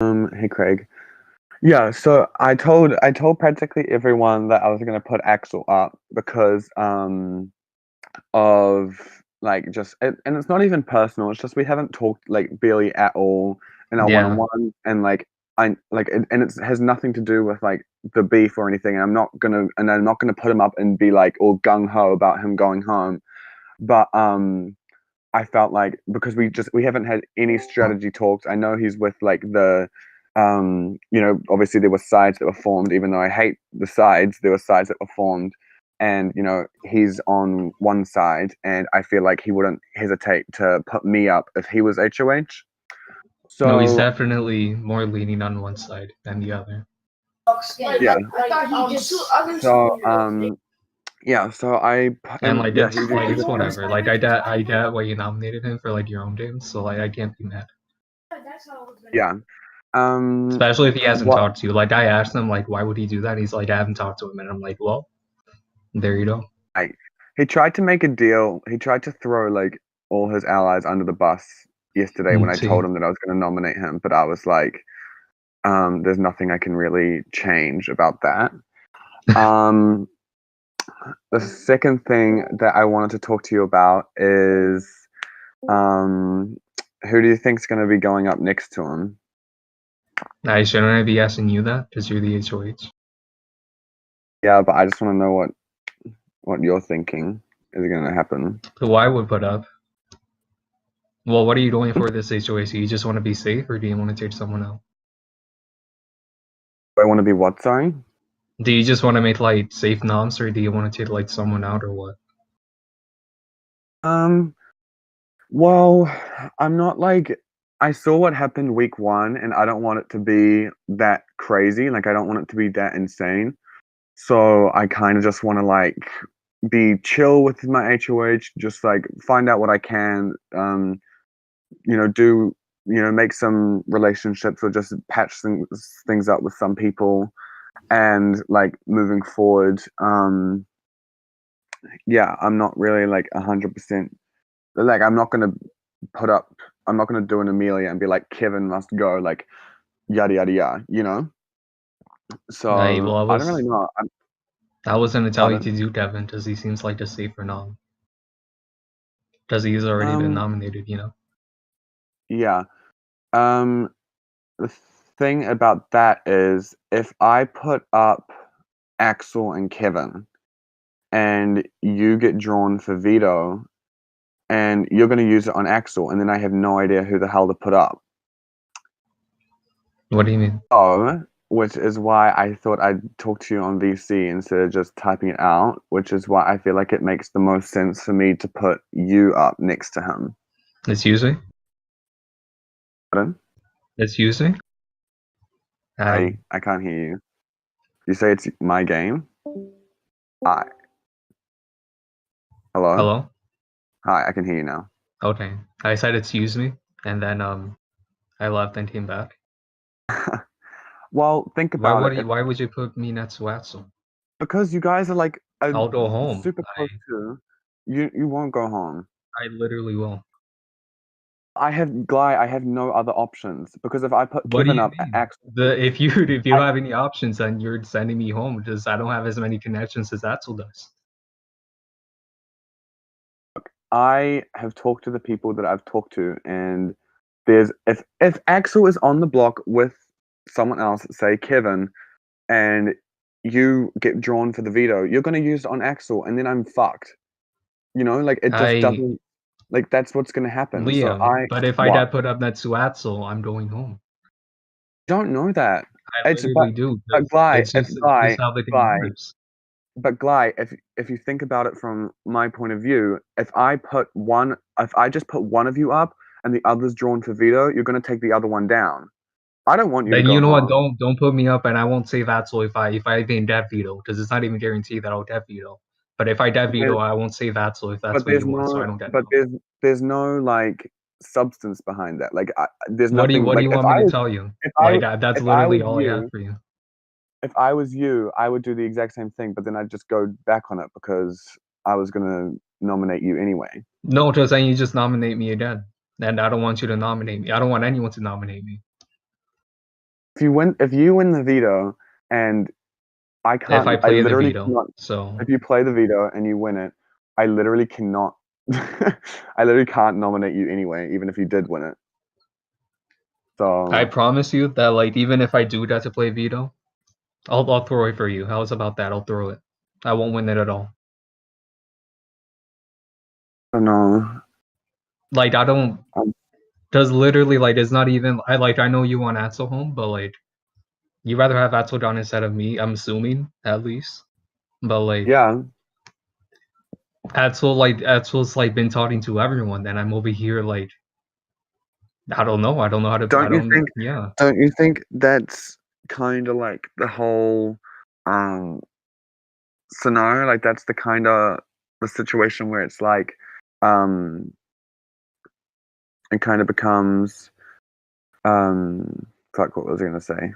Hey Craig. Yeah, so I told practically everyone that I was gonna put Axel up because of like and it's not even personal, it's just we haven't talked like barely at all in our Yeah. one-on-one and and it has nothing to do with like the beef or anything and I'm not gonna put him up and be like all gung ho about him going home. But I felt like because we haven't had any strategy talks. I know he's with like obviously there were sides that were formed, even though I hate the sides, there were sides that were formed. And, he's on one side and I feel like he wouldn't hesitate to put me up if he was HOH. No, he's So definitely more leaning on one side than the other. yeah. So yeah, so And like yeah, it's whatever. Like I get why you nominated him for like your own games, so like I can't be mad. yeah. Um Especially if he hasn't what talked to you. Like I asked him like why would he do that? And he's like, I haven't talked to him, and I'm like, well, there you go. I he tried to make a deal. He tried to throw like all his allies under the bus yesterday when I See. told him that I was going to nominate him, but I was like, there's nothing I can really change about that. Um, the second thing that I wanted to talk to you about is um, who do you think's going to be going up next to him? I shouldn't I be asking you that because you're the HOH. Yeah, but I just want to know what you're thinking is going to happen. Who I would put up. Well, what are you doing for this HOH? Do you just want to be safe, or do you want to take someone else? Do I want to be what? Sorry. Do you just want to make like safe noms, or do you want to take like someone out, or what? Um, Well, I'm not like I saw what happened week 1 and I don't want it to be that crazy. Like I don't want it to be that insane. So I kind of just want to like be chill with my HOH, just like find out what I can, do, make some relationships or just patch things up with some people and like moving forward. Yeah, I'm not really like 100%. Like put up I'm not gonna do an Amelia and be like Kevin must go, like yada yada yada. So Well, I don't really know. I was gonna tell you to Pardon? do Kevin because he seems like the safer nom. Because he's already been Um nominated. yeah. Um the thing about that is if I put up Axel and Kevin and you get drawn for veto and you're gonna use it on Axel and then I have no idea who the hell to put up. What do you mean? Oh, which is why I thought I'd talk to you on VC instead of just typing it out, which is why I feel like it makes the most sense for me to put you up next to him. It's using? Pardon? It's using? I can't hear you. You say it's my game? Hi. Hello? Hello? Hi, I can hear you now. Okay. I said it's use me, and then I left and came back. Well, think about it. Why would you put me next to Axel? Because you guys are like I'll go home. super close to, you won't go home. I literally will. I have no other options because if I put What do Kevin you up, mean? Axel, If you don't I, have any options, then you're sending me home because I don't have as many connections as Axel does. I have talked to the people that I've talked to, and there's if Axel is on the block with someone else, say Kevin, and you get drawn for the veto, you're gonna use it on Axel, and then I'm fucked. Like it just I doesn't like that's what's gonna happen. So Liam, but if I what? get put up next to Axel, I'm going home. Don't know that. I It's literally do but because Gly, it's if just how the thing Gly, works. but Gly, if you think about it from my point of view, if I just put one of you up and the other's drawn for veto, you're gonna take the other one down. I don't want you to Then go you know what? home. Don't put me up, and I won't save Axel if I even dev veto because it's not even guaranteed that I'll dev veto. But if I dev There, veto, I won't save Axel if that's but what you want, so I don't dev but veto. there's no like substance behind that. Like there's What nothing do like you want me to tell you? Like that's if I literally was all I have you for you. if I was you, I would do the exact same thing, but then I'd just go back on it because I was gonna nominate you anyway. No, because then you just nominate me again, and I don't want you to nominate me. I don't want anyone to nominate me. if you win the veto and If I I play the literally veto, cannot. so If you play the veto and you win it, I literally cannot. I literally can't nominate you anyway, even if you did win it. I So promise you that like even if I do that to play veto, I'll throw it for you. How's about that? I'll throw it. I won't win it at all. I don't know. Like I don't. Um, Does literally like it's not even. I know you want Axel home, but like you rather have Axel down instead of me. I'm assuming at least. But like yeah. Axel's like been talking to everyone, and I'm over here like I don't know. I don't know how to. I Don't you don't. think? Yeah. Don't you think that's kind of like the whole um scenario? Like that's the kind of the situation where it's like um it kind of becomes fuck, what was I gonna say?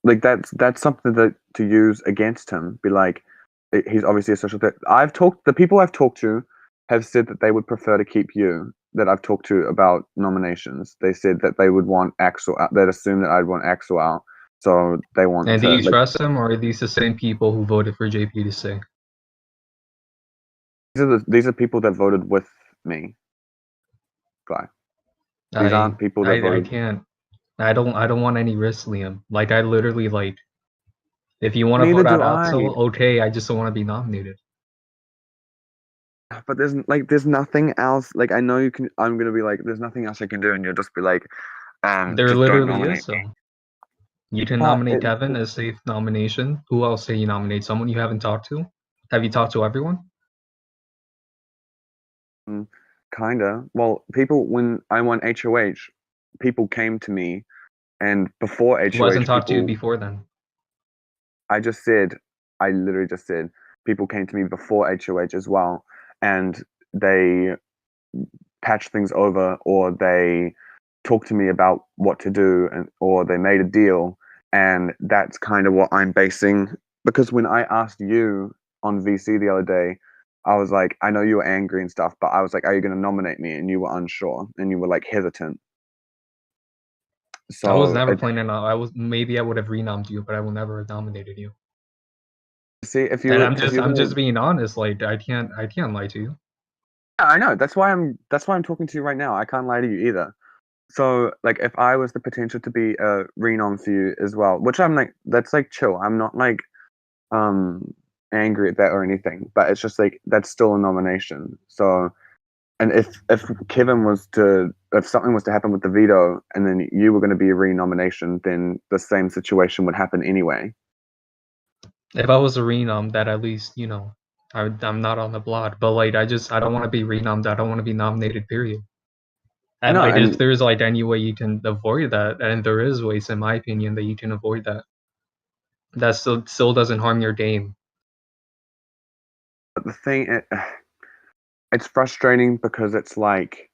Like that's something that to use against him. Be like, he's obviously a social threat. The people I've talked to have said that they would prefer to keep you. That I've talked to about nominations, they said that they would want Axel out. They'd assume that I'd want Axel out, so they want And do to you like. trust them, or are these the same people who voted for JP to stay? These are people that voted with me, guy. These aren't people that I voted. can't. I don't want any risk, Liam. Like I literally like if you want to Neither vote out do I. Axel, okay. I just don't want to be nominated. But there's nothing else. Like I know you can. I'm gonna be like, there's nothing else I can do, and you'll just be like, There just don't literally nominate is me. so. You can But nominate Kevin as safe nomination. Who else say you nominate? Someone you haven't talked to? Have you talked to everyone? kinda. Well, people when I won HOH, people came to me, and before Who hasn't HOH, talked to you people. before then? I just said, I literally just said, people came to me before HOH as well, and they patched things over, or they talked to me about what to do, and or they made a deal, and that's kind of what I'm basing. Because when I asked you on VC the other day, I was like, I know you were angry and stuff, but I was like, are you going to nominate me? And you were unsure, and you were like hesitant. I was So never planning on. I was maybe I would have renommed you, but I would never have nominated you. see And if you're I'm gonna. just being honest. Like I can't lie to you. Yeah, I know. That's why I'm talking to you right now. I can't lie to you either. So like if I was the potential to be a renom for you as well, which I'm like, that's like chill. I'm not like um angry at that or anything, but it's just like that's still a nomination. So and if something was to happen with the veto and then you were going to be a renomination, then the same situation would happen anyway. If I was a renom, that at least I'm not on the block. But like I don't want to be renommed. I don't want to be nominated. Period. I And know, like if and there's like any way you can avoid that, and there is ways, in my opinion, that you can avoid that. That still doesn't harm your game. the thing it's frustrating because it's like,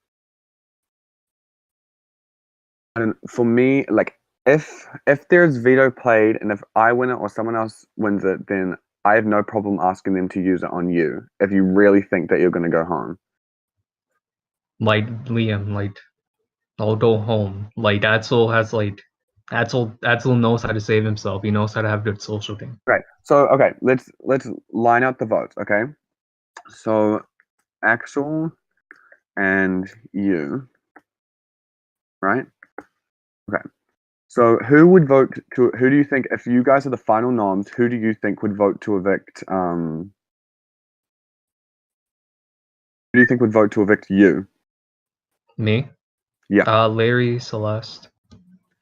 and for me, like if there's veto played and if I win it or someone else wins it, then I have no problem asking them to use it on you if you really think that you're going to go home. Like Liam, like I'll go home. Like Axel knows how to save himself. He knows how to have good social game. Right. So okay, let's line out the votes. Okay. So Axel and you, right? Okay. So who would vote to? Who do you think, if you guys are the final noms, who do you think would vote to evict? Who do you think would vote to evict you? Me, Yeah. Larry, Celeste,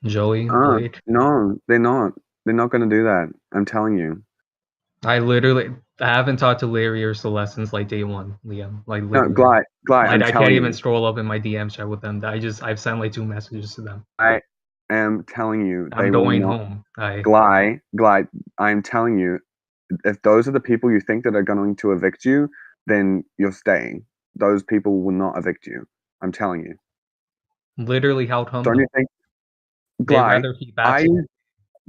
Joey, Blade. No, they're not. They're not going to do that. I'm telling you. I haven't talked to Larry or Celeste since like day one, Liam. Like No, literally. Like I'm I can't telling even you. scroll up in my DM chat with them. I've sent like 2 messages to them. I am telling you, I'm they will going not. home. I'm telling you, if those are the people you think that are going to evict you, then you're staying. Those people will not evict you. I'm telling you. Literally how come Don't you though? think, They'd Gly? rather keep I Axel.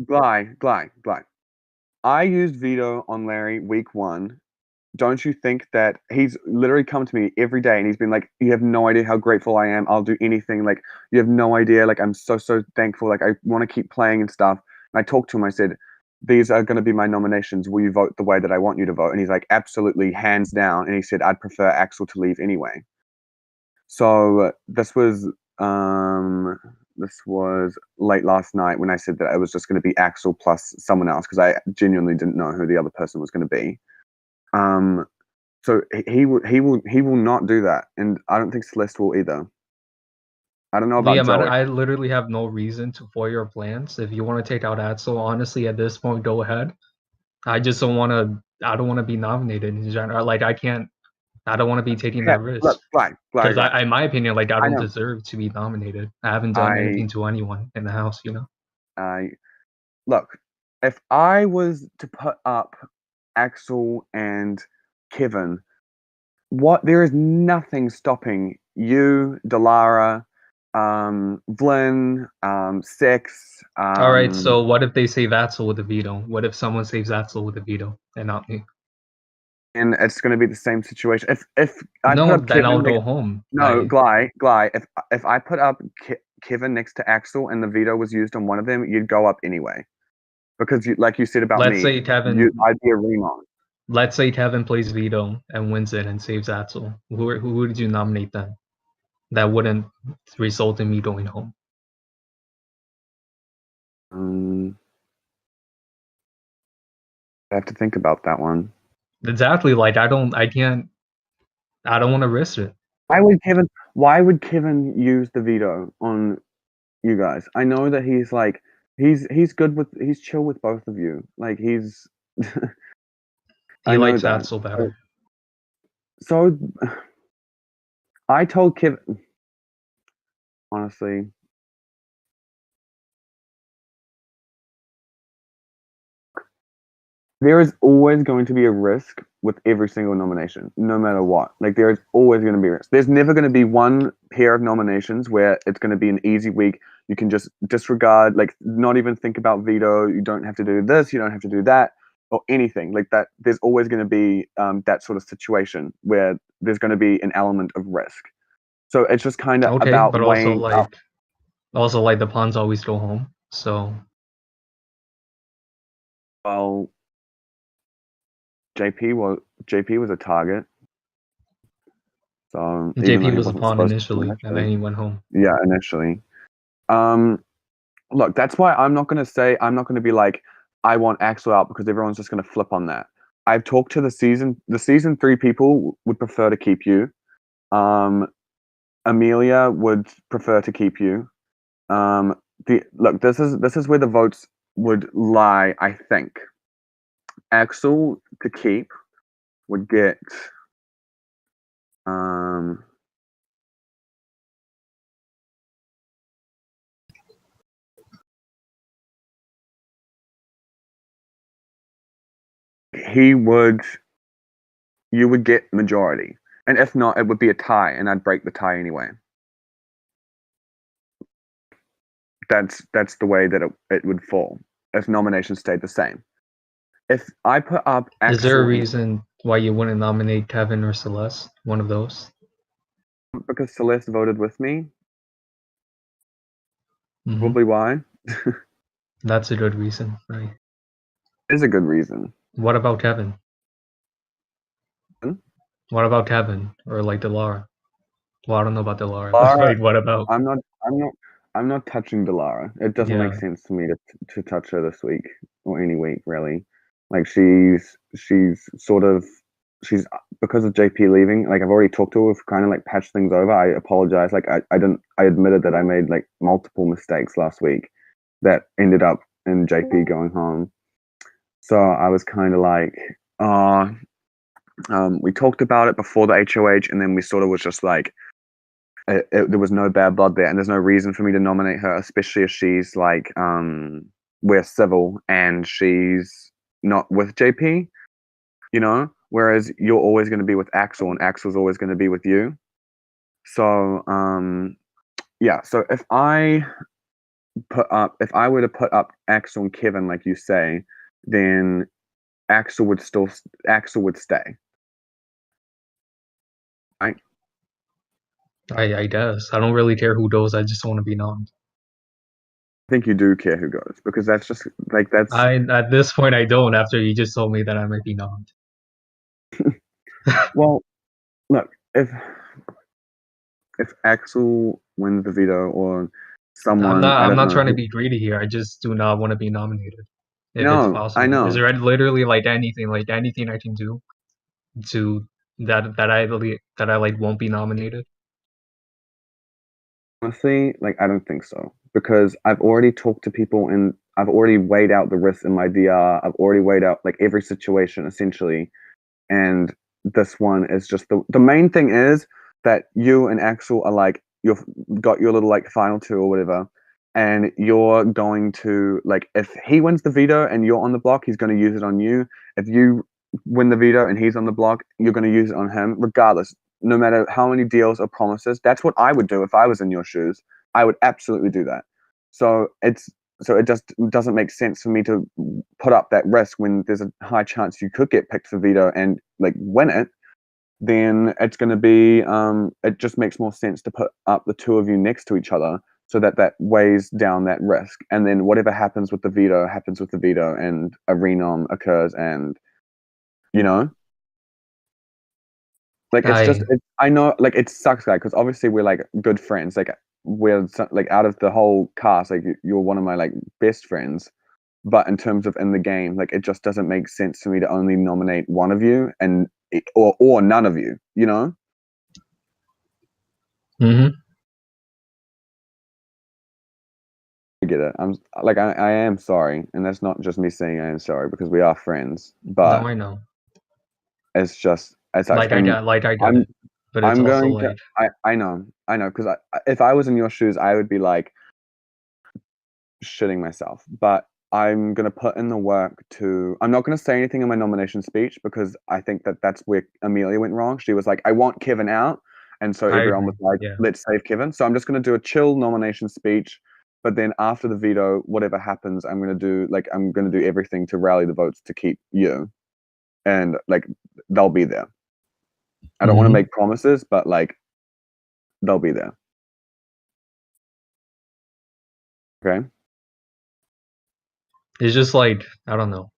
Gly. I used veto on Larry week 1, don't you think that he's literally come to me every day and he's been like, "You have no idea how grateful I am. I'll do anything. Like, you have no idea. Like, I'm so, so thankful. Like, I want to keep playing and stuff." And I talked to him. I said, "These are going to be my nominations. Will you vote the way that I want you to vote?" And he's like, "Absolutely, hands down." And he said, "I'd prefer Axel to leave anyway." So this was late last night when I said that it was just going to be Axel plus someone else because I genuinely didn't know who the other person was going to be. Um, so he will not do that, and I don't think Celeste will either. I don't know about Liam, Joey. I literally have no reason to foil your plans. If you want to take out Axel, honestly, at this point, go ahead. I just don't want to. I don't want to be nominated in general. Like I can't. I don't want to be taking Yeah, that risk look, Guy, Guy, because Guy. in my opinion, like I I don't know. deserve to be nominated. I haven't done I anything to anyone in the house, you know. I look. If I was to put up Axel and Kevin, there is nothing stopping you, Delara, Vlyn, Six, All right, so what if they save Axel with a veto? What if someone saves Axel with a veto and not me? and it's going to be the same situation. If I put No, up then I'll Kevin go next, home. no, Gly, if I put up Kevin next to Axel and the veto was used on one of them, you'd go up anyway because like you said about Let's me, say Kevin. I'd be a remon. Let's say Kevin plays veto and wins it and saves Axel. Who would you nominate then? That wouldn't result in me going home. I have to think about that one. Exactly. Like I can't. I don't want to risk it. Why would Kevin use the veto on you guys? I know that he's like he's chill with both of you. Like he's He I know likes that. Axel better. So I told Kevin honestly, there is always going to be a risk with every single nomination, no matter what. Like there is always going to be a risk. There's never going to be one pair of nominations where it's going to be an easy week. You can just disregard, like not even think about veto. You don't have to do this. You don't have to do that or anything like that. There's always going to be that sort of situation where there's going to be an element of risk. So it's just kind of Okay, about but weighing up. also like the pawns always go home. So Well, JP was a target. So even though JP he was a wasn't pawn supposed to initially, and then initially, he went home. yeah, initially. Look, that's why I'm not going to be like, I want Axel out because everyone's just going to flip on that. I've talked to the season 3 people would prefer to keep you. Amelia would prefer to keep you. This is where the votes would lie, I think. Axel to keep would get, um, he would, you would get majority. And if not, it would be a tie, and I'd break the tie anyway. That's the way that it would fall if nominations stayed the same. If I put up Is there a Axel and reason why you wouldn't nominate Kevin or Celeste? One of those. because Celeste voted with me, Mm-hmm. probably why That's a good reason, right? is a good reason. What about Kevin? Hmm? What about Kevin or like Delara? Well, I don't know about Delara, but Lara, like, what about? I'm not, I'm not, I'm not touching Delara. It doesn't make Yeah, sense to me to touch her this week or any week really. Like she's sort of she's because of JP leaving. Like I've already talked to her. We've kind of like patched things over. I apologize. Like I didn't. I admitted that I made like multiple mistakes last week that ended up in JP going home. So I was kind of like, oh, we talked about it before the HOH, and then we sort of was just like, there was no bad blood there, and there's no reason for me to nominate her, especially if she's like, we're civil and she's not with JP, you know. Whereas you're always going to be with Axel, and Axel's always going to be with you. So, yeah. So if I were to put up Axel and Kevin, like you say, then Axel would stay. Right? I guess. I don't really care who goes, I just want to be nommed. I think you do care who goes because that's just like that's At this point I don't after you just told me that I might be nommed. well, look, if Axel wins the veto or someone I I'm don't not know trying to who, be greedy here. I just do not want to be nominated if it's no, I possible. Is know. there literally like anything I can do to that I like won't be nominated? Honestly, like I don't think so because I've already talked to people and I've already weighed out the risks in my VR. I've already weighed out like every situation essentially, and this one is just the main thing is that you and Axel are like you've got your little like final two or whatever, and you're going to like if he wins the veto and you're on the block, he's going to use it on you. If you win the veto and he's on the block, you're going to use it on him, regardless. No matter how many deals or promises, that's what I would do if I was in your shoes. I would absolutely do that. So it just doesn't make sense for me to put up that risk when there's a high chance you could get picked for veto and like win it. Then it's going to be it just makes more sense to put up the two of you next to each other so that that weighs down that risk, and then whatever happens with the veto happens with the veto and a renom occurs, and you know, like it's just I I know like it sucks, guy, because obviously we're like good friends, like we're like out of the whole cast, like you're one of my like best friends. But in terms of in the game, like it just doesn't make sense for me to only nominate one of you and or none of you, you know? mm-hmm. I get it. I'm like I am sorry, and that's not just me saying I am sorry because we are friends, No, but I know. it's just it sucks. And I get I'm it. But it's I'm also going to like I know because if I was in your shoes, I would be like shitting myself. But I'm gonna put in the work to. I'm not gonna say anything in my nomination speech because I think that that's where Amelia went wrong. She was like, "I want Kevin out," and so I everyone agree. was like, Yeah. "Let's save Kevin." So I'm just gonna do a chill nomination speech. But then after the veto, whatever happens, I'm gonna do everything to rally the votes to keep you, and like they'll be there. I don't want to Mm-hmm. make promises, but like they'll be there. Okay. It's just like I don't know.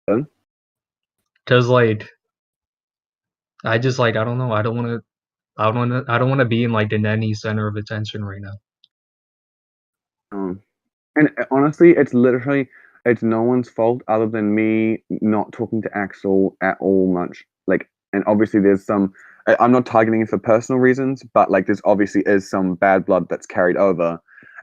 Then, Cause like I just like I don't know. I don't want to be in like the nanny center of attention right now. um, And honestly, it's no one's fault other than me not talking to Axel at all much. Like, and obviously there's some. I'm not targeting it for personal reasons, but like there's obviously is some bad blood that's carried over,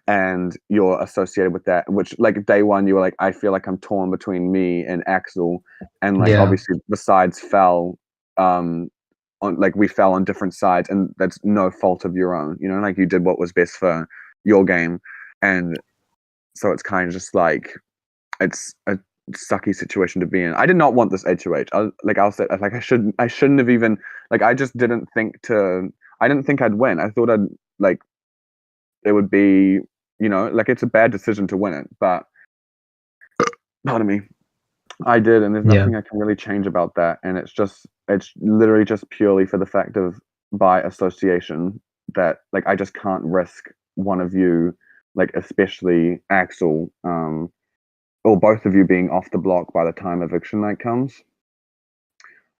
and you're associated with that. Which like day one, you were like, I feel like I'm torn between me and Axel, and like Yeah. obviously the sides fell. On like we fell on different sides, and that's no fault of your own. You know, like you did what was best for your game, and so it's kind of just like it's a sucky situation to be in. I did not want this HOH. I'll say like I shouldn't have even like I just didn't think to I didn't think I'd win. I thought I'd like it would be like it's a bad decision to win it, but pardon me, I did, and there's Yeah. nothing I can really change about that. And it's literally just purely for the fact of by association that like I just can't risk one of you, like especially Axel, or both of you being off the block by the time eviction night comes.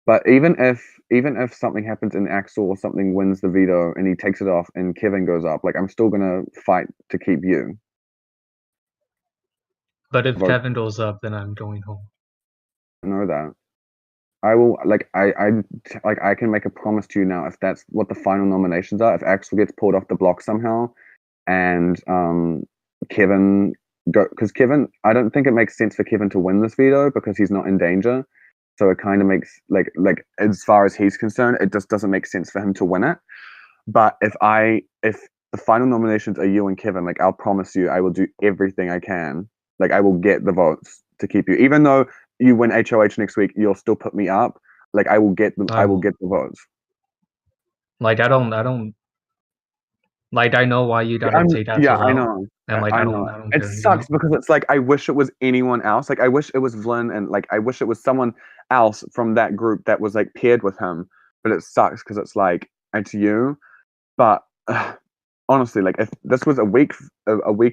But even if something happens in Axel or something wins the veto and he takes it off and Kevin goes up, like I'm still gonna fight to keep you. But if Vote Kevin goes up, then I'm going home. know that. I will like I can make a promise to you now if that's what the final nominations are. If Axel gets pulled off the block somehow and Kevin go because Kevin, I don't think it makes sense for Kevin to win this veto because he's not in danger. So it kind of makes like as far as he's concerned, it just doesn't make sense for him to win it. But if the final nominations are you and Kevin, like I'll promise you, I will do everything I can. Like I will get the votes to keep you, even though you win HOH next week, you'll still put me up. Like I I will won't. get the votes. Like I don't Like I know why you gotta take Yeah, Axel I out, know. and like I know. I don't It care, you know. sucks because it's like I wish it was anyone else. Like I wish it was Vlyn and like I wish it was someone else from that group that was like paired with him. But it sucks because it's like it's you. But honestly, like if this was a week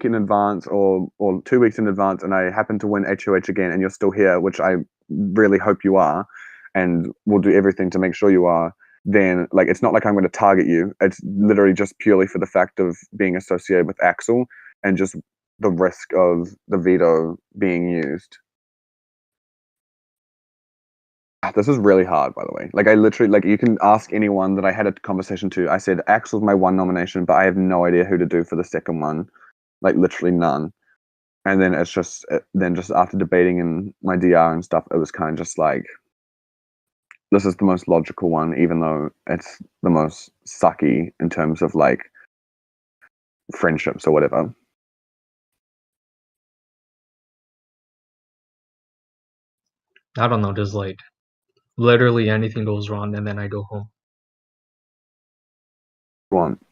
in advance or 2 weeks in advance, and I happen to win HOH again, and you're still here, which I really hope you are, and we'll do everything to make sure you are. Then like it's not like I'm going to target you. It's literally just purely for the fact of being associated with Axel and just the risk of the veto being used. This is really hard, by the way. Like I literally, like you can ask anyone that I had a conversation to. I said Axel's my one nomination, but I have no idea who to do for the second one. Like literally none. And then it's just then just after debating in my DR and stuff, it was kind of just like this is the most logical one, even though it's the most sucky in terms of like friendships or whatever. I don't know, just like literally anything goes wrong and then I go home. Want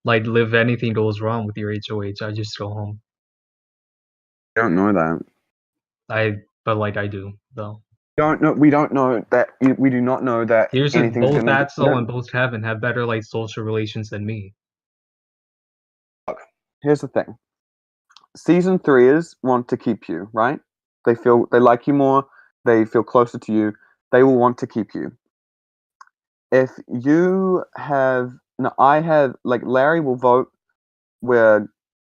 Like if anything goes wrong with your HOH, I just go home. I don't know that. But like I do though. Don't know. We don't know that. We do not know that Here's just anything's both gonna. Axel and both Kevin have better like social relations than me. Here's the thing. Season threeers want to keep you, right? They like you more. They feel closer to you. They will want to keep you. If you have, no, I have like Larry will vote where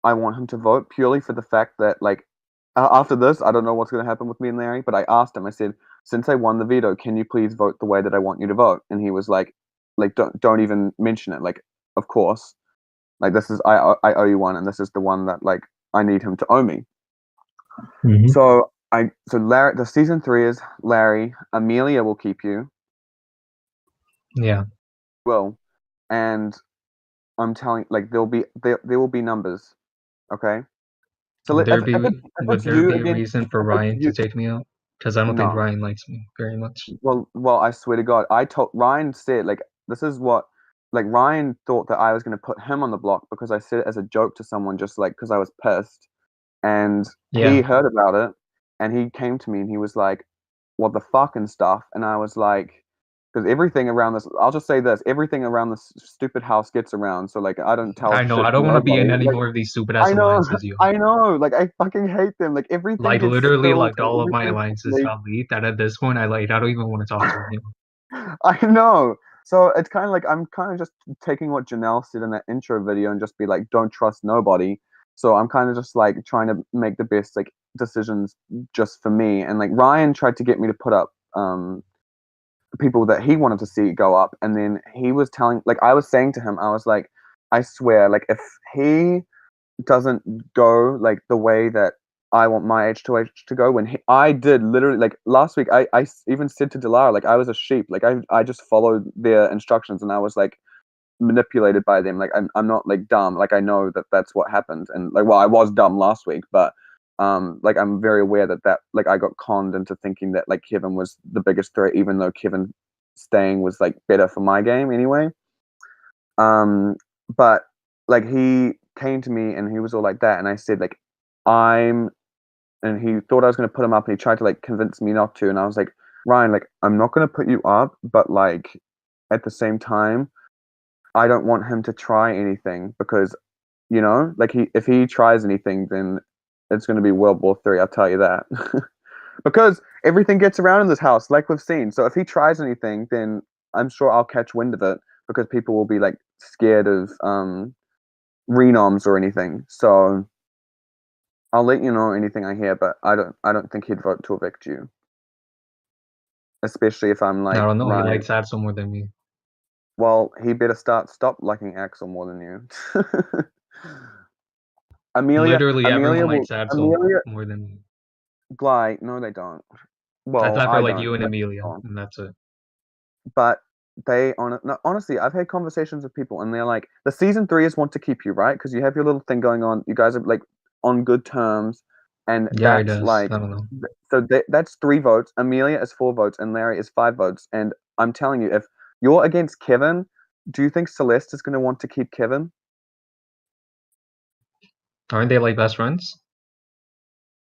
I want him to vote purely for the fact that like after this, I don't know what's going to happen with me and Larry, but I asked him. I said, since I won the veto, can you please vote the way that I want you to vote? And he was like don't even mention it. Like, of course, like this is I owe you one, and this is the one that like I need him to owe me. Mm-hmm. So Larry, the season three is Larry. Amelia will keep you. Yeah. Will, and I'm telling like there will be numbers. Okay. So if Would it's there you be a against reason for if it's Ryan to you take me out? Because I don't think no. Ryan likes me very much. Well, I swear to God, I told Ryan said like this is what like Ryan thought that I was going to put him on the block because I said it as a joke to someone just like because I was pissed, and he Yeah. heard about it, and he came to me and he was like, "What the fuck" and stuff, and I was like, because everything around this, I'll just say this, everything around this stupid house gets around, so like I don't tell I know. shit I to don't want to be in nobody. any Like more of these stupid ass I know, alliances, you. I know, like I fucking hate them. Like everything Like gets literally, spilled like and all of my everything alliances leaks. got leaked, and at this point, I don't even want to talk to anyone. I know. So it's kind of like I'm kind of just taking what Janelle said in that intro video and just be like, don't trust nobody. So I'm kind of just like trying to make the best like decisions just for me. And like Ryan tried to get me to put up people that he wanted to see go up, and then he was telling like I was saying to him, I was like, I swear, like if he doesn't go like the way that I want my H2H to go. When I did literally like last week, I even said to Delara like I was a sheep. Like I just followed their instructions and I was like manipulated by them. Like I'm not like dumb. Like I know that that's what happened. And like well I was dumb last week, but like I'm very aware that like I got conned into thinking that like Kevin was the biggest threat, even though Kevin staying was like better for my game anyway. Um, but like he came to me and he was all like that, and I said like I'm, and he thought I was going to put him up, and he tried to like convince me not to, and I was like Ryan, like I'm not going to put you up, but like at the same time, I don't want him to try anything because like if he tries anything, then it's going to be World War III. I'll tell you that. Because everything gets around in this house, like we've seen. So if he tries anything, then I'm sure I'll catch wind of it because people will be like scared of renoms or anything. So I'll let you know anything I hear, but I don't think he'd vote to evict you, especially if I'm I like don't know. He Ryan. likes Axel more than me. Well, he better stop liking Axel more than you. Amelia, Literally, everyone will. likes Axel Amelia, more than me. Gly. No, they don't. I Well, thought for I like don't. you and But, Amelia, and that's it. but no, honestly, I've had conversations with people, and they're like, the season threeers want to keep you, right? Because you have your little thing going on. You guys are like on good terms, and Yeah, he that's does. like, I don't know. so that's 3 votes. Amelia is 4 votes, and Larry is 5 votes. And I'm telling you, if you're against Kevin, do you think Celeste is going to want to keep Kevin? Aren't they like best friends?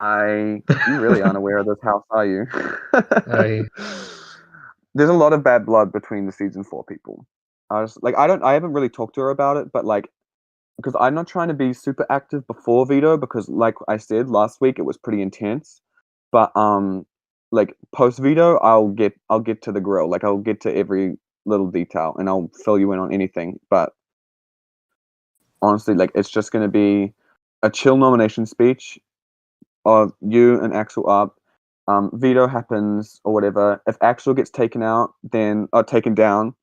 You really aren't aware of this house, are you? I There's a lot of bad blood between the season 4 people. I haven't really talked to her about it, but like, because I'm not trying to be super active before veto because like I said last week, it was pretty intense. But like post veto, I'll get to the grill. Like I'll get to every little detail and I'll fill you in on anything. But honestly, like it's just gonna be a chill nomination speech of you and Axel up. Veto happens or whatever. If Axel gets taken out, then or taken down,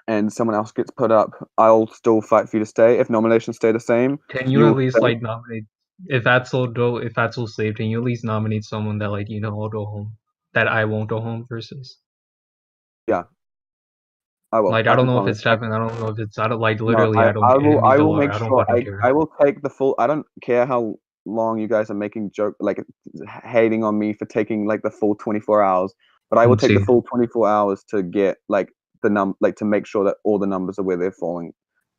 and someone else gets put up, I'll still fight for you to stay. If nominations stay the same, can you you at will least stay. like nominate if Atzel's saved, can you at least nominate someone that like will go home that I won't go home versus? Yeah, I will. Like I I don't can know if promise. it's happening. I don't know if it's out of like No, literally. I don't hit me I will below. make I don't sure fucking care. I will take the full. I don't care how long you guys are making joke like hating on me for taking like the full 24 hours, but I will Let's take the see. full 24 hours to get like like to make sure that all the numbers are where they're falling.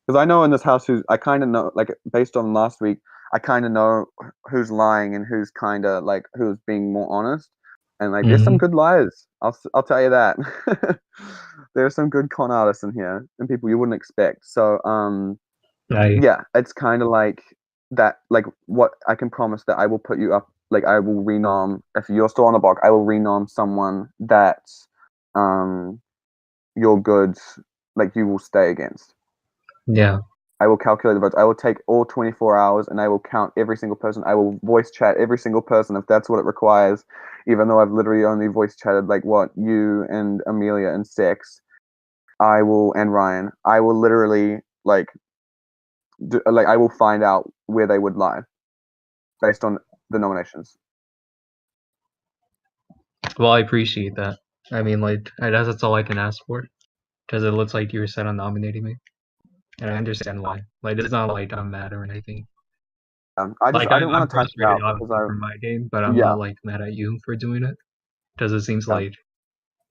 Because I know in this house who's I kind of know like based on last week, I kind of know who's lying and who's kind of like who's being more honest. And like there's some Mm-hmm. good liars. I'll tell you that. There are some good con artists in here and people you wouldn't expect. So I yeah, it's kind of like that. Like what I can promise that I will put you up. Like I will renom if you're still on the block. I will renom someone that um you're good. Like you will stay against. yeah I will calculate the votes. I will take all 24 hours and I will count every single person. I will voice chat every single person if that's what it requires. Even though I've literally only voice chatted like what you and Amelia and Six. I will and Ryan. I will literally like I will find out where they would lie based on the nominations. well I appreciate that. I mean like I guess that's all I can ask for because it looks like you're set on nominating me, and I understand why. Like it's not like I'm mad or anything. Like I didn't I'm want to type it frustrated out because obviously I for my game, but I'm yeah not like mad at you for doing it because it seems yeah. like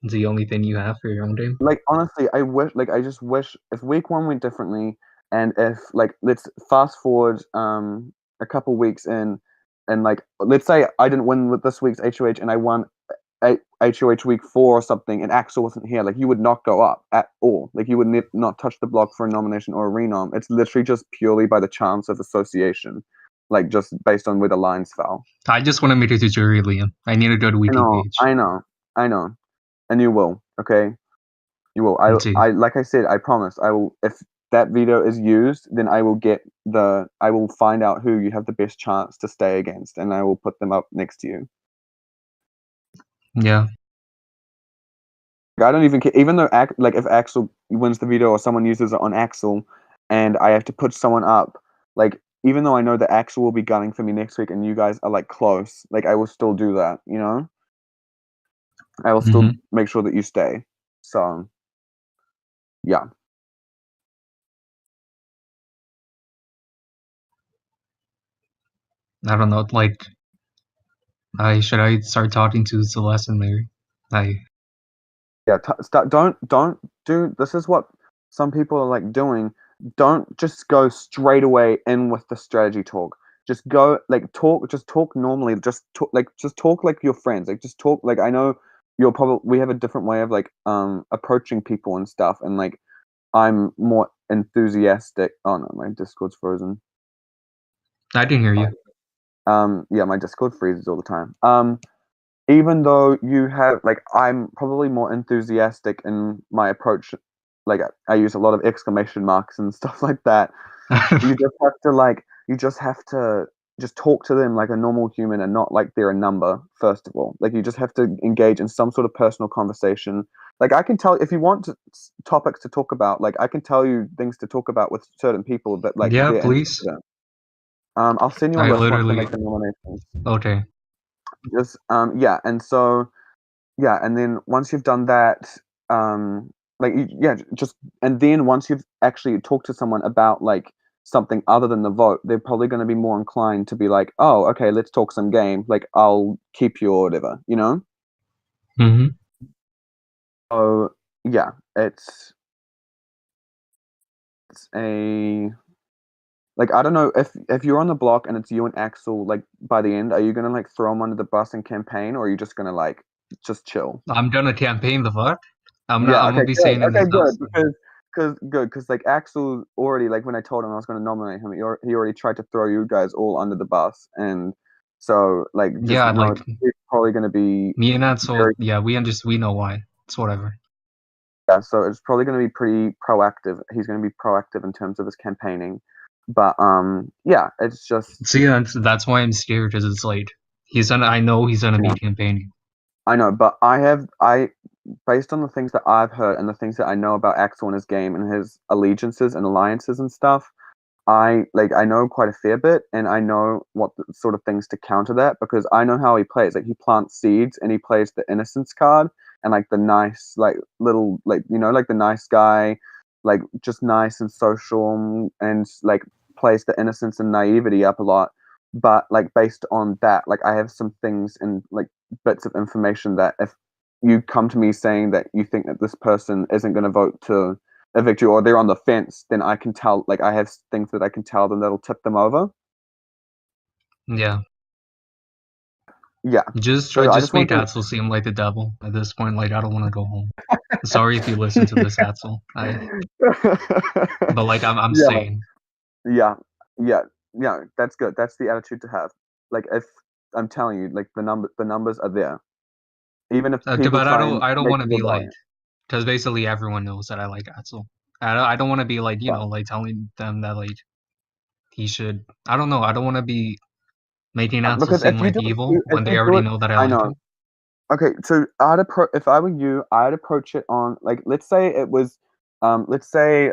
it's the only thing you have for your own game. Like honestly, I just wish if week 1 went differently, and if like let's fast forward a couple weeks in, and like let's say I didn't win with this week's HOH and I won HOH week 4 or something, and Axel wasn't here, like you would not go up at all. Like you would not touch the block for a nomination or a renom. It's literally just purely by the chance of association, like just based on where the lines fell. I just want to make it to jury, Liam. I need to go to I wiki know, page. I know, I know, and you will. Okay, you will. Let's see. I like I said, I promise. I will. If that veto is used, then I will get the. I will find out who you have the best chance to stay against, and I will put them up next to you. Yeah. I don't even care. Even though like if Axel wins the veto or someone uses it on Axel, and I have to put someone up, like even though I know that Axel will be gunning for me next week, and you guys are like close, like I will still do that. You know, I will still Mm-hmm. make sure that you stay. So yeah. I don't know. Like, I should I start talking to Celeste and Mary? I Yeah, don't do this is what some people are like doing. Don't just go straight away in with the strategy talk. Just go like talk just talk normally. Just talk like your friends. Like just talk like I know you're probably we have a different way of like approaching people and stuff and like I'm more enthusiastic. Oh no, my Discord's frozen. didn't hear you. Yeah, my Discord freezes all the time. Even though you have like I'm probably more enthusiastic in my approach, like I use a lot of exclamation marks and stuff like that. You just have to just talk to them like a normal human and not like they're a number, first of all. Like you just have to engage in some sort of personal conversation. Like I can tell if you want topics to talk about, like I can tell you things to talk about with certain people that like Yeah, they're please. interested in. I'll send you a I list once I literally. make the nominations. Okay. Just yeah, and so yeah, and then once you've done that, yeah, just and then once you've actually talked to someone about like something other than the vote, they're probably going to be more inclined to be like, oh, okay, let's talk some game. Like I'll keep you or whatever, you know. Mm-hmm. So yeah, it's a Like, I don't know if you're on the block and it's you and Axel, like by the end, are you gonna like throw him under the bus and campaign, or are you just gonna like just chill? I'm gonna campaign the fuck. I'm not. Yeah, I'm okay, gonna be good. staying in his Okay, house. good. Because like Axel already, like when I told him I was gonna nominate him, he already tried to throw you guys all under the bus, and so like just Yeah, know like he's probably gonna be me and Axel. very, Yeah, we know why. It's whatever. yeah, so it's probably gonna be pretty proactive. He's gonna be proactive in terms of his campaigning. But yeah, it's just, See, that's why I'm scared because it's like he's gonna. I know he's gonna yeah, be campaigning. I know, but I based on the things that I've heard and the things that I know about Axel and his game and his allegiances and alliances and stuff, I know quite a fair bit, and I know what sort of things to counter that because I know how he plays. Like he plants seeds and he plays the innocence card and like the nice like little like like the nice guy, like just nice and social and like plays the innocence and naivety up a lot. But like based on that, like I have some things and like bits of information that if you come to me saying that you think that this person isn't going to vote to a victory or they're on the fence, then I can tell, like, I have things that I can tell them that'll tip them over. Yeah, Yeah. So I just just want make to. Axel seem like the devil at this point. Like I don't want to go home. Sorry if you listen to this, Axel. But like I'm Yeah, saying. yeah, yeah, yeah. That's good. That's the attitude to have. Like, if I'm telling you, like the numbers are there. Even if people But try and I don't make want to you be like, rebellion. because basically everyone knows that I like Axel. I don't want to be like, But like telling them that like he should. I don't know. I don't want to be making Axel because seem if you like do it, evil if when they you do already it, know that I I like know. him. Okay, so if I were you, I'd approach it on like let's say it was let's say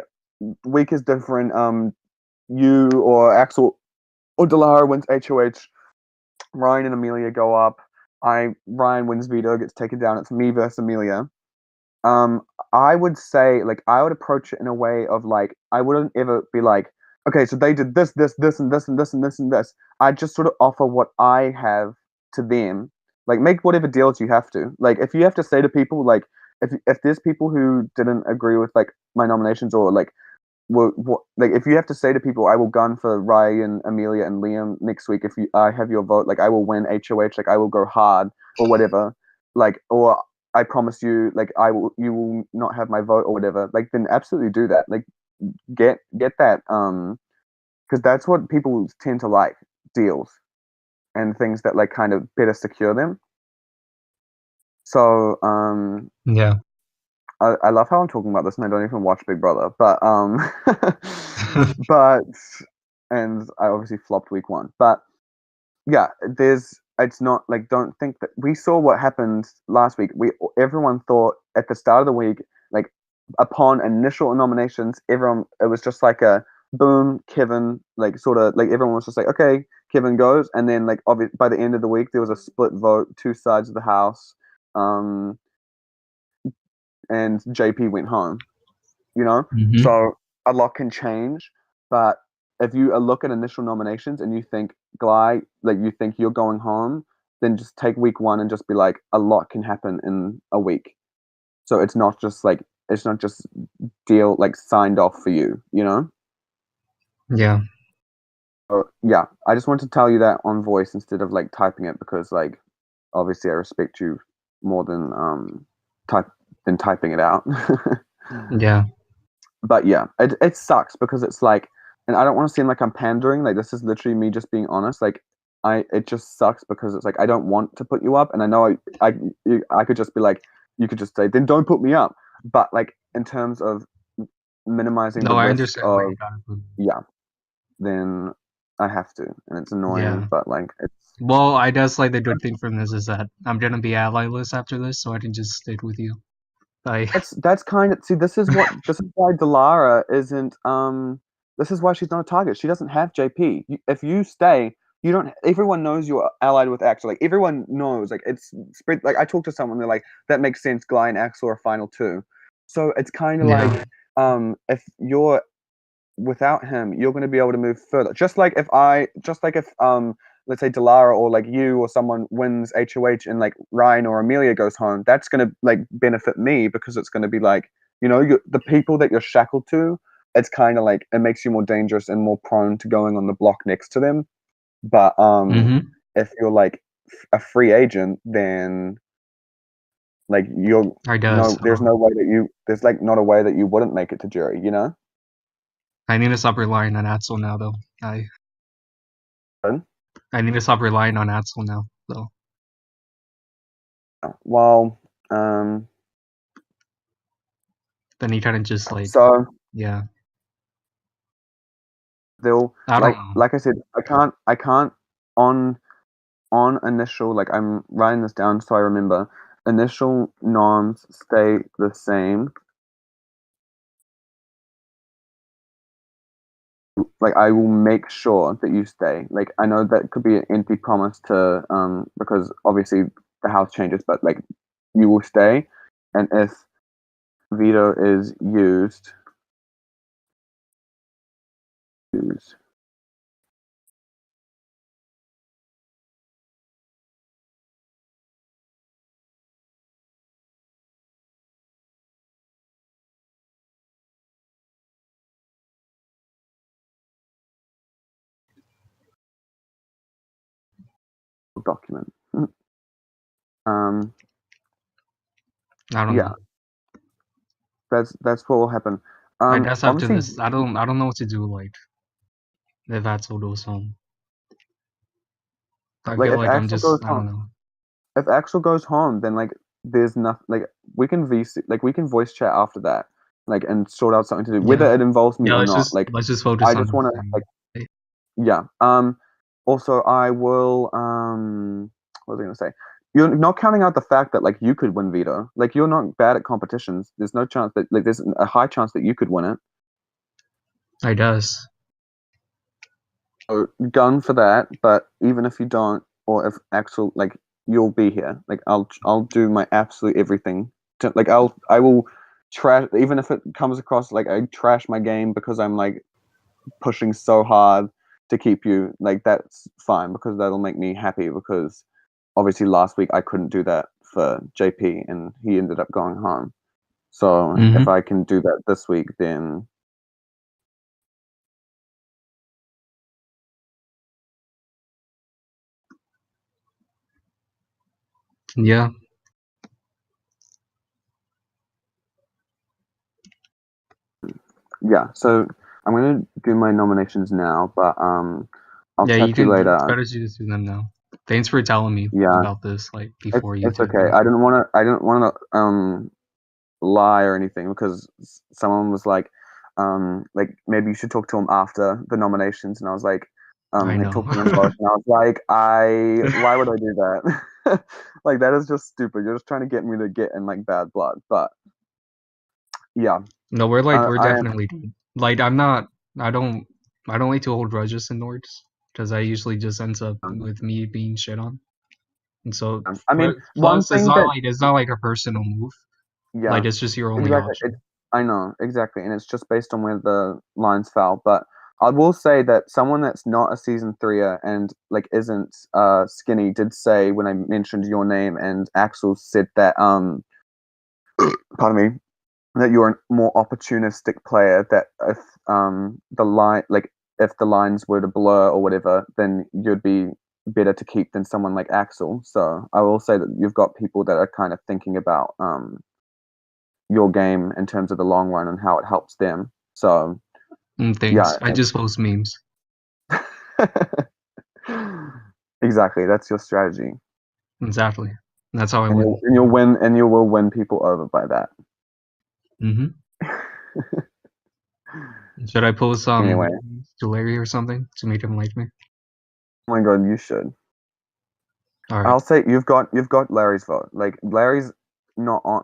week is different. You or Axel or Delara wins HOH. Ryan and Amelia go up. Ryan wins veto, gets taken down. It's me versus Amelia. Um, I would say like I would approach it in a way of like I wouldn't ever be like, okay, so they did this, this, this, and this, and this, and this, and this. I just sort of offer what I have to them. Like make whatever deals you have to. Like if you have to say to people like if there's people who didn't agree with like my nominations or like like if you have to say to people, I will gun for Ryan, Amelia, and Liam next week if I have your vote, like I will win HOH, like I will go hard or whatever, like or I promise you, like you will not have my vote or whatever. Like then absolutely do that. Like get that, because that's what people tend to like deals and things that like kind of better secure them. So Yeah. I love how I'm talking about this and I don't even watch Big Brother, but but and I obviously flopped week one. But yeah, it's not like don't think that we saw what happened last week. Everyone thought at the start of the week, like upon initial nominations, everyone it was just like a boom, Kevin, like sort of like everyone was just like, okay, Kevin goes, and then like by the end of the week there was a split vote, two sides of the house, um, and JP went home. hmm So a lot can change, but if you look at initial nominations and you think Gly, like you think you're going home, then just take week one and just be like, a lot can happen in a week. So it's not just deal like signed off for you. Yeah. So yeah, I just wanted to tell you that on voice instead of like typing it because like obviously I respect you more than type than typing it out. Yeah. But yeah, it sucks because it's like, and I don't want to seem like I'm pandering. Like this is literally me just being honest. Like it just sucks because it's like I don't want to put you up, and I know I could just be like, you could just say then don't put me up. But like in terms of minimizing the No, I risk understand why of you gotta put. yeah, then I have to, and it's annoying, Yeah. but like it's Well, I guess like the good thing from this is that I'm gonna be ally-less after this, so I can just stick with you. I that's kind of see this is why Delara isn't this is why she's not a target. She doesn't have JP. If you stay, you don't everyone knows you're allied with Axel. Like everyone knows. Like it's spread like I talked to someone, they're like, that makes sense, Gly and Axel are final two. So it's kind of like yeah. if you're without him, you're going to be able to move further. Just like if let's say Delara or like you or someone wins HOH and like Ryan or Amelia goes home, that's going to like benefit me because it's going to be like the people that you're shackled to it's kind of like it makes you more dangerous and more prone to going on the block next to them. But if you're like a free agent, then like I does. there's no way that there's like not a way that you wouldn't make it to jury, you know? I need to stop relying on Axel now, though. I Pardon? I need to stop relying on Axel now, though. Well, Then he kind of just like, so yeah. they'll I don't know. like I said, I can't on initial, like I'm writing this down so I remember. Initial norms stay the same. Like I will make sure that you stay. Like I know that could be an empty promise to because obviously the house changes, but like you will stay, and if veto is used, use document. Um, I don't yeah, know. that's what will happen. I guess after Obviously, this, I don't know what to do. Like if Axel goes home, I like feel like I'm just, I don't know. if Axel goes home, then like there's nothing. Like we can VC, like we can voice chat after that, like and sort out something to do, Yeah, whether it involves me yeah. or not. Like Let's just I focus on just want this to like thing. yeah. Also, I will. What was I gonna say? You're not counting out the fact that like you could win veto. Like you're not bad at competitions. There's no chance that like there's a high chance that you could win it. I does. So gun for that. But even if you don't, or if Axel like you'll be here. Like I'll do my absolute everything. To, like I will trash even if it comes across like I trash my game because I'm like pushing so hard to keep you, like that's fine because that'll make me happy because obviously last week I couldn't do that for JP and he ended up going home. So if I can do that this week, then Yeah. yeah. So I'm gonna do my nominations now, but I'll Yeah, chat you to you can. It's later. better to just do them now. Thanks for telling me Yeah, about this, like before you it's did okay. it. I didn't want to lie or anything because someone was like maybe you should talk to him after the nominations, and I was I like know. talk to them both, and I was like, why would I do that? Like that is just stupid. You're just trying to get me to get in like bad blood. But yeah, No, we're I am. definitely good. Like I'm not. I don't. I don't like to hold grudges in Nords because I usually just ends up with me being shit on. And so I mean, one plus thing that it's not like a personal move. yeah, Like it's just your only exactly. option. I know exactly, and it's just based on where the lines fell. But I will say that someone that's not a season threeer and like isn't skinny did say when I mentioned your name, and Axel said that pardon me, that you're a more opportunistic player. That if the line like if the lines were to blur or whatever, then you'd be better to keep than someone like Axel. So I will say that you've got people that are kind of thinking about your game in terms of the long run and how it helps them. So Thanks. yeah, I just post memes. exactly. That's your strategy, Exactly. That's how I and win. you'll win, and you will win people over by that. Mm-hmm. Should I post Anyway, to Larry or something to make him like me? oh my god, you should. All right. I'll say you've got Larry's vote. Like Larry's not on.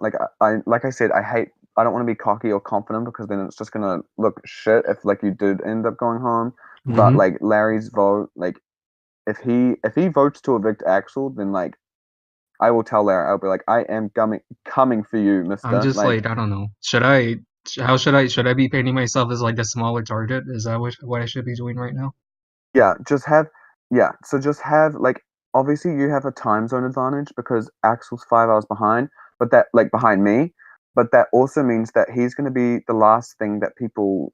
Like I said, I don't want to be cocky or confident because then it's just gonna look shit if like you did end up going home. But Mm-hmm. like Larry's vote, like if he votes to evict Axel, then like I will tell Larry. I'll be like, I am coming for you, I'm Mister. just Like, like I don't know. How should I be painting myself as like a smaller target? Is that what I should be doing right now? yeah, yeah. So just have like, obviously you have a time zone advantage because Axel's 5 hours behind, but that like behind me, but that also means that he's going to be the last thing that people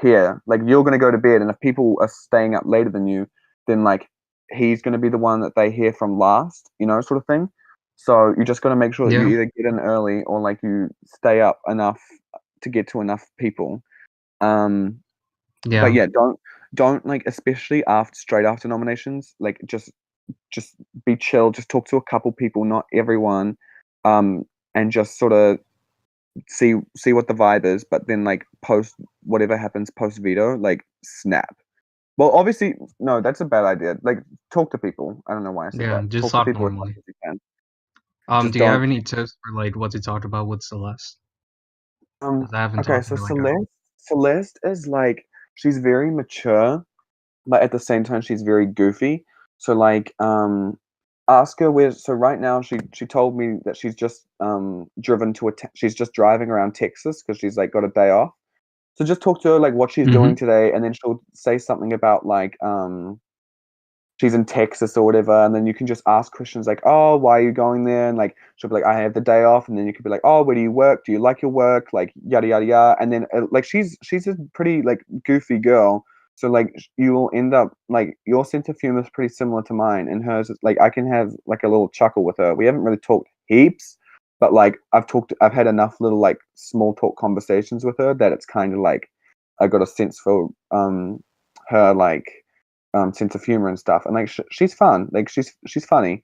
here. Like you're gonna go to bed, and if people are staying up later than you, then like he's gonna be the one that they hear from last, sort of thing. So you just gotta make sure that you Yeah. either get in early or like you stay up enough to get to enough people. But Yeah. yeah, don't like, especially after straight after nominations, like just be chill, just talk to a couple people, not everyone, and just sort of see what the vibe is, but then like post whatever happens post veto, like snap. Well, obviously, no, that's a bad idea. Like talk to people. I don't know why I said Yeah. that. Just Talk to talk people as much normally. as you can. Just Do you have don't. any tips for like what to talk about with Celeste? Because I haven't Okay, talked to so her like at all. Celeste is like, she's very mature, but at the same time she's very goofy. So like, ask her where. So right now she told me that she's just driven to she's just driving around Texas because she's like got a day off. So just talk to her like what she's Mm-hmm. doing today, and then she'll say something about like she's in Texas or whatever, and then you can just ask questions like, "Oh, why are you going there?" And like she'll be like, "I have the day off," and then you could be like, "Oh, where do you work? Do you like your work?" Like yada yada yada, and then like she's a pretty like goofy girl, so like you will end up like your sense of humor is pretty similar to mine, and hers is like I can have like a little chuckle with her. We haven't really talked heaps, but like I've had enough little like small talk conversations with her that it's kind of like I got a sense for her like sense of humor and stuff, and like she's fun, like she's funny.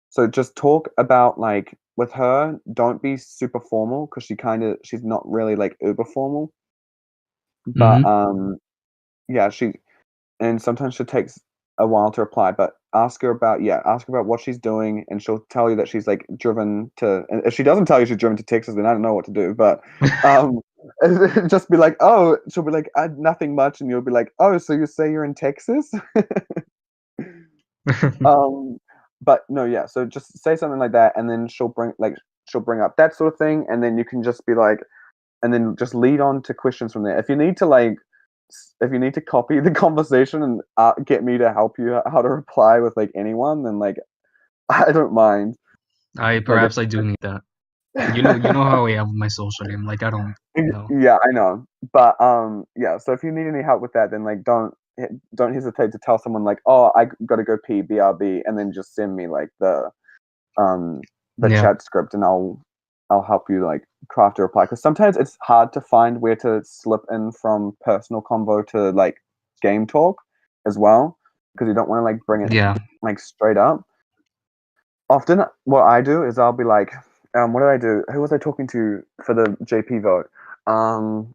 So just talk about like with her, don't be super formal because she's not really like uber formal, but Mm-hmm. yeah, and sometimes she takes a while to reply, but ask her about what she's doing, and she'll tell you that she's like driven to, and if she doesn't tell you she's driven to Texas, then I don't know what to do, but um just be like, oh, she'll be like, nothing much, and you'll be like, oh, so you say you're in Texas. Um, but no, yeah. So just say something like that, and then she'll bring up that sort of thing, and then you can just be like, and then just lead on to questions from there. If you need to like, if you need to copy the conversation and get me to help you how to reply with like anyone, then like I don't mind. I Like perhaps I do need that. You know how I am with my social game. Like I don't know. yeah, I know. But yeah. So if you need any help with that, then like don't hesitate to tell someone like, oh, I gotta go pee, BRB, and then just send me like um the Yeah. chat script, and I'll help you like craft a reply, because sometimes it's hard to find where to slip in from personal convo to like game talk as well, because you don't want to like bring it Yeah. like straight up. Often what I do is I'll be like, what did I do, who was I talking to for the JP vote? Oh,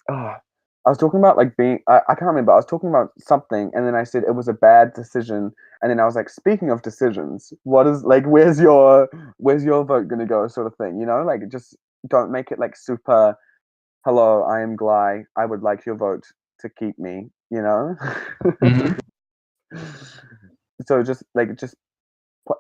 I was talking about like I can't remember. I was talking about something, and then I said it was a bad decision, and then I was like, speaking of decisions, what is like, where's your vote gonna go, sort of thing, like just don't make it like super. Hello, I am Gly. I would like your vote to keep me. Mm-hmm. So just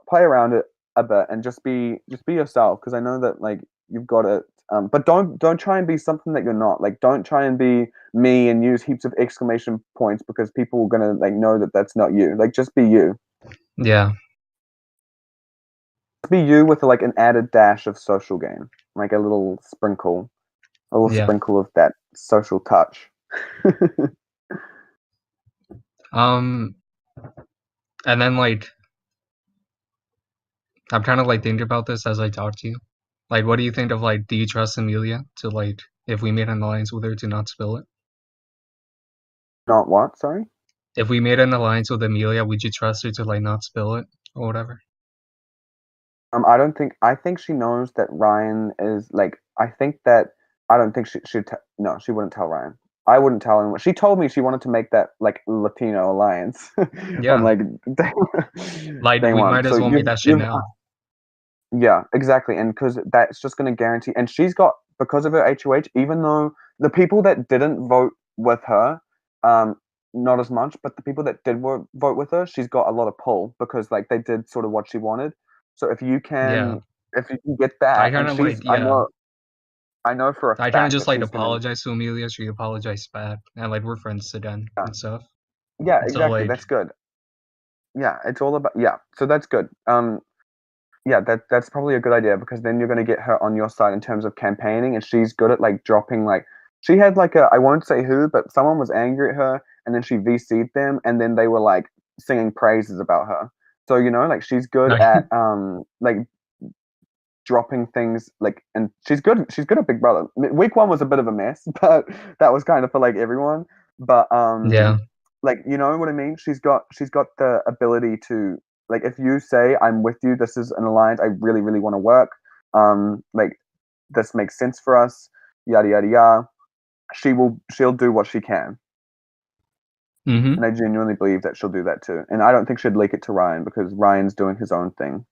play around it a bit and just be yourself, because I know that like you've got it, but don't try and be something that you're not. Like don't try and be me and use heaps of exclamation points, because people are gonna like know that that's not you. Like just be you. Yeah. Just be you with like an added dash of social game, like a little Yeah. sprinkle of that social touch. Um. And then like I'm trying to like think about this as I talk to you. Like, what do you think of like? Do you trust Amelia to like if we made an alliance with her to not spill it? Not what? Sorry. If we made an alliance with Amelia, would you trust her to like not spill it or whatever? I don't think. I think she knows that Ryan is like. I think that. I don't think she should. No, she wouldn't tell Ryan. I wouldn't tell anyone. She told me she wanted to make that like Latino alliance on Yeah. like Like day we one. might So as well make that shit you've now. yeah, exactly, and because that's just going to guarantee. And she's got, because of her HOH. Even though the people that didn't vote with her, um, not as much, but the people that did vote with her, she's got a lot of pull, because like they did sort of what she wanted. So Yeah. if you can get I that, kind and of like yeah. I know for a I kind of fact just that like she's gonna. apologize to Amelia. She apologized back, and like we're friends again Yeah, and stuff. yeah, And so exactly. like That's good. Yeah, it's all about, yeah. So that's good. Yeah, that's probably a good idea, because then you're gonna get her on your side in terms of campaigning, and she's good at like dropping like she had like a, I won't say who, but someone was angry at her, and then she VC'd them, and then they were like singing praises about her. So like she's good Like, at like dropping things like, and she's good at Big Brother. Week one was a bit of a mess, but that was kind of for like everyone. But yeah. like you know what I mean. She's got the ability to, like, if you say I'm with you, this is an alliance I really really want to work. Like this makes sense for us. Yada yada yada. She'll do what she can, Mm-hmm. and I genuinely believe that she'll do that too. And I don't think she'd leak it to Ryan because Ryan's doing his own thing.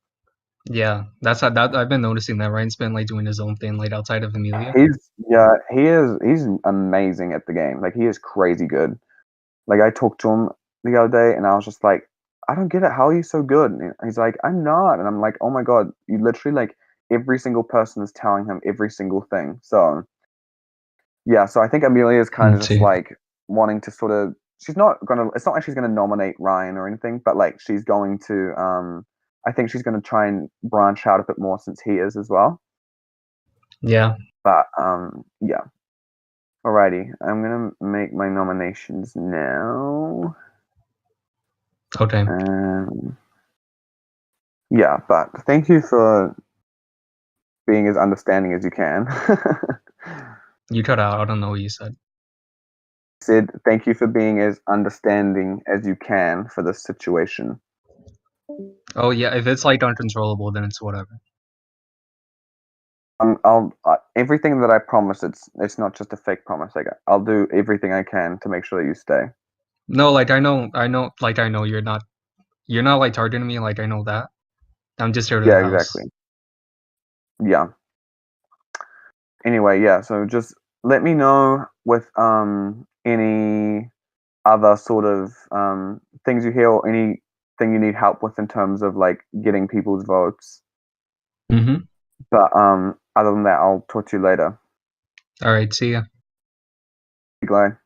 Yeah, that I've been noticing that Ryan's been like doing his own thing, like outside of Amelia. He's amazing at the game. Like he is crazy good. Like I talked to him the other day and I was just like, I don't get it. How are you so good? And he's like, I'm not. And I'm like, oh my God, you literally, like, every single person is telling him every single thing. So yeah, so I think Amelia is kind of Mm, just too. like wanting to sort of, she's not gonna, it's not like she's gonna nominate Ryan or anything, but like she's going to I think she's gonna try and branch out a bit more since he is as well. Yeah. But yeah. Alrighty, I'm gonna make my nominations now. Okay. Yeah, but thank you for being as understanding as you can. You cut out. I don't know what you said. Said thank you for being as understanding as you can for this situation. Oh yeah, if it's like uncontrollable, then it's whatever. I'll everything that I promise. It's not just a fake promise. Like I'll do everything I can to make sure that you stay. No, like I know you're not like targeting me. Like I know that. I'm just here to the Yeah, house. exactly. Yeah. Anyway, yeah. So just let me know with any other sort of things you hear or anything you need help with in terms of like getting people's votes. Mm-hmm. But other than that, I'll talk to you later. All right. See ya. Be glad.